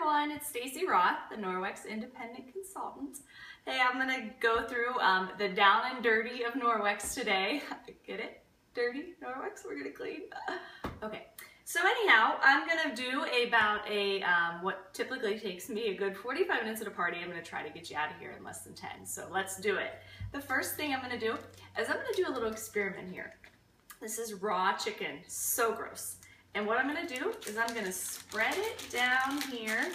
everyone, it's Stacey Roth, the Norwex independent consultant. Hey, I'm going to go through the down and dirty of Norwex today. Get it? Dirty Norwex, we're going to clean. Okay, so anyhow, I'm going to do about what typically takes me a good 45 minutes at a party. I'm going to try to get you out of here in less than 10, so let's do it. The first thing I'm going to do is I'm going to do a little experiment here. This is raw chicken, so gross. And what I'm going to do is I'm going to spread it down here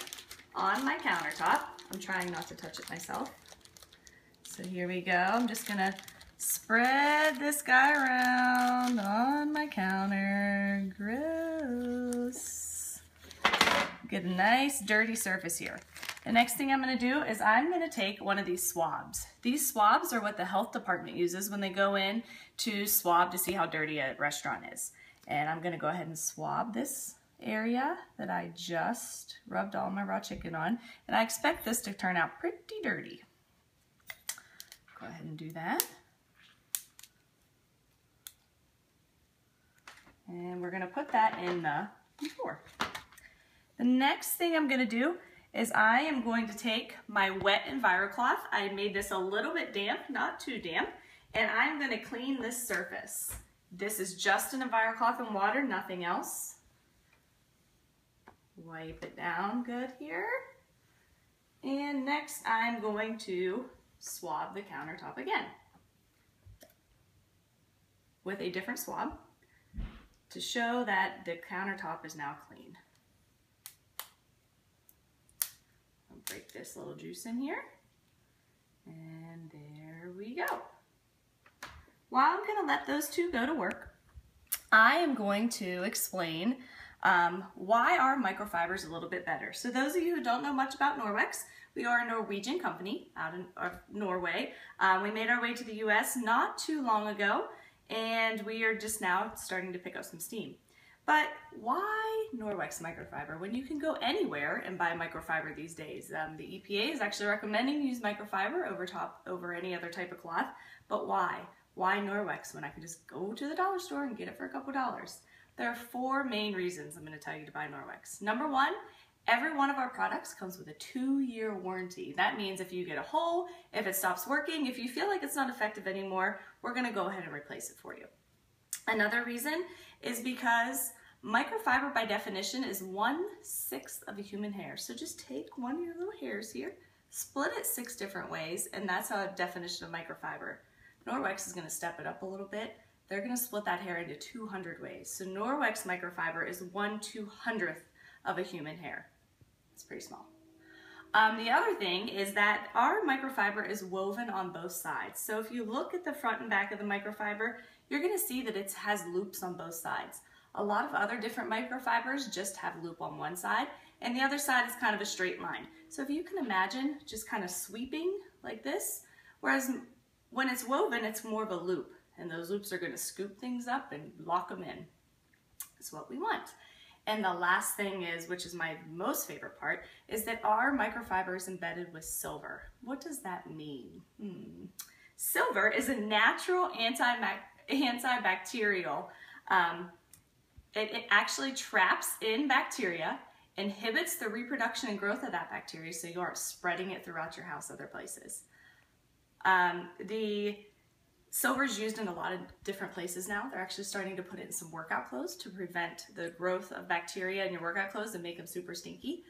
on my countertop. I'm trying not to touch it myself. So here we go. I'm just going to spread this guy around on my counter. Gross. Get a nice dirty surface here. The next thing I'm going to do is I'm going to take one of these swabs. These swabs are what the health department uses when they go in to swab to see how dirty a restaurant is. And I'm going to go ahead and swab this area that I just rubbed all my raw chicken on. And I expect this to turn out pretty dirty. Go ahead and do that. And we're going to put that in the drawer. The next thing I'm going to do is I am going to take my wet EnviroCloth. I made this a little bit damp, not too damp, and I'm going to clean this surface. This is just an EnviroCloth and water, nothing else. Wipe it down good here. And next I'm going to swab the countertop again with a different swab to show that the countertop is now clean. I'll break this little juice in here. And there we go. While I'm going to let those two go to work, I am going to explain why our microfibers a little bit better. So those of you who don't know much about Norwex, we are a Norwegian company out of Norway. We made our way to the US not too long ago, and we are just now starting to pick up some steam. But why Norwex microfiber when you can go anywhere and buy microfiber these days? The EPA is actually recommending you use microfiber over any other type of cloth, but why? Why Norwex when I can just go to the dollar store and get it for a couple dollars? There are four main reasons I'm going to tell you to buy Norwex. Number one, every one of our products comes with a 2-year warranty. That means if you get a hole, if it stops working, if you feel like it's not effective anymore, we're going to go ahead and replace it for you. Another reason is because microfiber by definition is 1/6 of a human hair. So just take one of your little hairs here, split it 6 different ways, and that's a definition of microfiber. Norwex is going to step it up a little bit. They're going to split that hair into 200 ways. So Norwex microfiber is 1/200th of a human hair. It's pretty small. The other thing is that our microfiber is woven on both sides. So if you look at the front and back of the microfiber, you're going to see that it has loops on both sides. A lot of other different microfibers just have a loop on one side, and the other side is kind of a straight line. So if you can imagine just kind of sweeping like this, whereas when it's woven, it's more of a loop, and those loops are going to scoop things up and lock them in. That's what we want. And the last thing is, which is my most favorite part, is that our microfiber is embedded with silver. What does that mean? Silver is a natural antibacterial. It actually traps in bacteria, inhibits the reproduction and growth of that bacteria, so you aren't spreading it throughout your house other places. The silver is used in a lot of different places now. They're actually starting to put it in some workout clothes to prevent the growth of bacteria in your workout clothes and make them super stinky.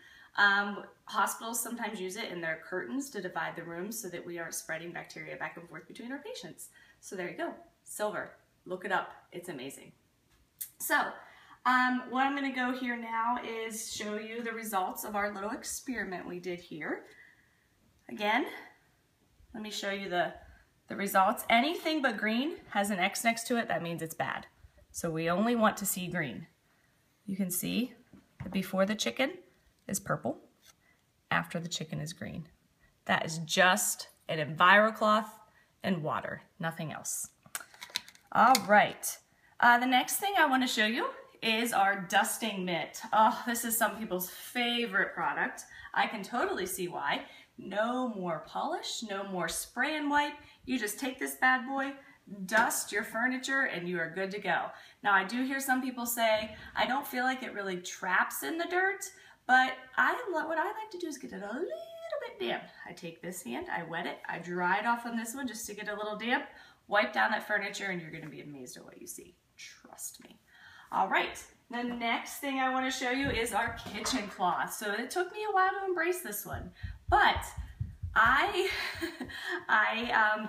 Hospitals sometimes use it in their curtains to divide the rooms so that we aren't spreading bacteria back and forth between our patients. So there you go, silver. Look it up, it's amazing. So what I'm going to go here now is show you the results of our little experiment we did here. Again, let me show you the results. Anything but green has an X next to it, that means it's bad. So we only want to see green. You can see that before the chicken is purple, after the chicken is green. That is just an EnviroCloth and water, nothing else. All right, the next thing I want to show you is our dusting mitt. Oh, this is some people's favorite product. I can totally see why. No more polish, no more spray and wipe. You just take this bad boy, dust your furniture, and you are good to go. Now I do hear some people say, I don't feel like it really traps in the dirt, But what I like to do is get it a little bit damp. I take this hand, I wet it, I dry it off on this one just to get a little damp, wipe down that furniture, and you're gonna be amazed at what you see. Trust me. All right, the next thing I wanna show you is our kitchen cloth. So it took me a while to embrace this one, but I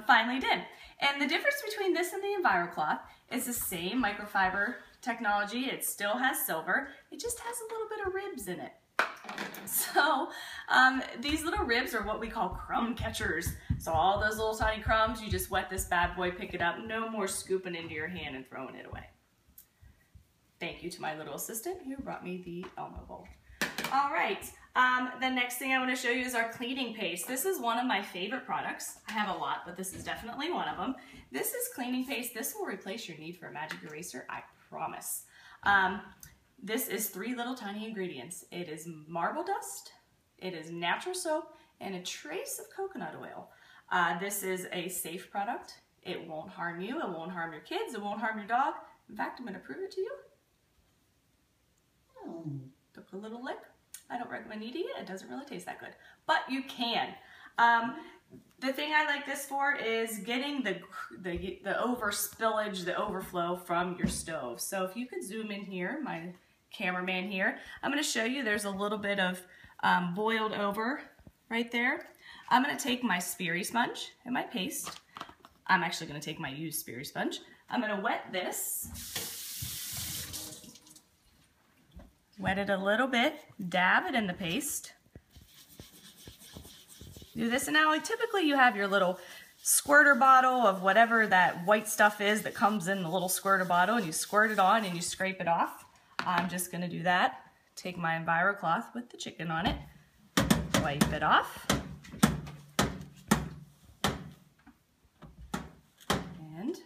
finally did. And the difference between this and the EnviroCloth is the same microfiber technology. It still has silver. It just has a little bit of ribs in it. So these little ribs are what we call crumb catchers. So all those little tiny crumbs, you just wet this bad boy, pick it up. No more scooping into your hand and throwing it away. Thank you to my little assistant who brought me the Elmo bowl. All right, the next thing I want to show you is our cleaning paste. This is one of my favorite products. I have a lot, but this is definitely one of them. This is cleaning paste. This will replace your need for a magic eraser, I promise. This is 3 little tiny ingredients. It is marble dust, it is natural soap, and a trace of coconut oil. This is a safe product. It won't harm you, it won't harm your kids, it won't harm your dog. In fact, I'm going to prove it to you. Took a little lick. I don't recommend eating it. It doesn't really taste that good, but you can. The thing I like this for is getting the overspillage, the overflow from your stove. So if you could zoom in here, my cameraman here, I'm going to show you there's a little bit of boiled over right there. I'm going to take my Sperry sponge and my paste. I'm actually going to take my used Sperry sponge. I'm going to wet this. Wet it a little bit, dab it in the paste. Do this, and now typically you have your little squirter bottle of whatever that white stuff is that comes in the little squirter bottle, and you squirt it on and you scrape it off. I'm just gonna do that. Take my EnviroCloth with the chicken on it, wipe it off. And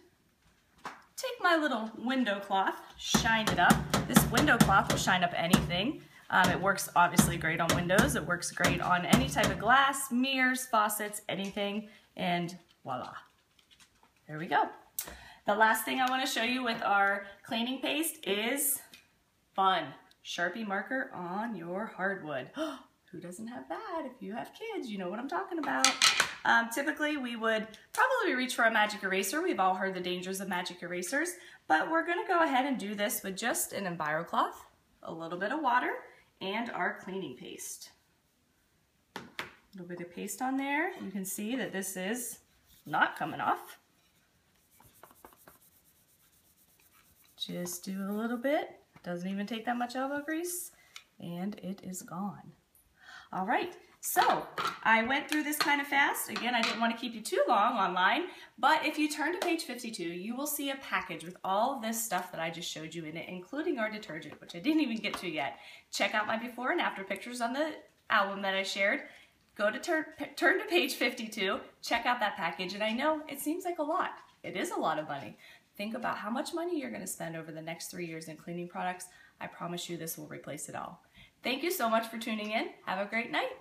take my little window cloth, shine it up. This window cloth will shine up anything. It works obviously great on windows. It works great on any type of glass, mirrors, faucets, anything, and voila. There we go. The last thing I want to show you with our cleaning paste is fun. Sharpie marker on your hardwood. Who doesn't have that? If you have kids, you know what I'm talking about. Typically, we would probably reach for a magic eraser. We've all heard the dangers of magic erasers, but we're going to go ahead and do this with just an EnviroCloth, a little bit of water, and our cleaning paste. A little bit of paste on there. You can see that this is not coming off. Just do a little bit. Doesn't even take that much elbow grease, and it is gone. All right, so I went through this kind of fast. Again, I didn't want to keep you too long online, but if you turn to page 52, you will see a package with all of this stuff that I just showed you in it, including our detergent, which I didn't even get to yet. Check out my before and after pictures on the album that I shared. Go to turn to page 52, check out that package, and I know it seems like a lot. It is a lot of money. Think about how much money you're going to spend over the next 3 years in cleaning products. I promise you this will replace it all. Thank you so much for tuning in. Have a great night.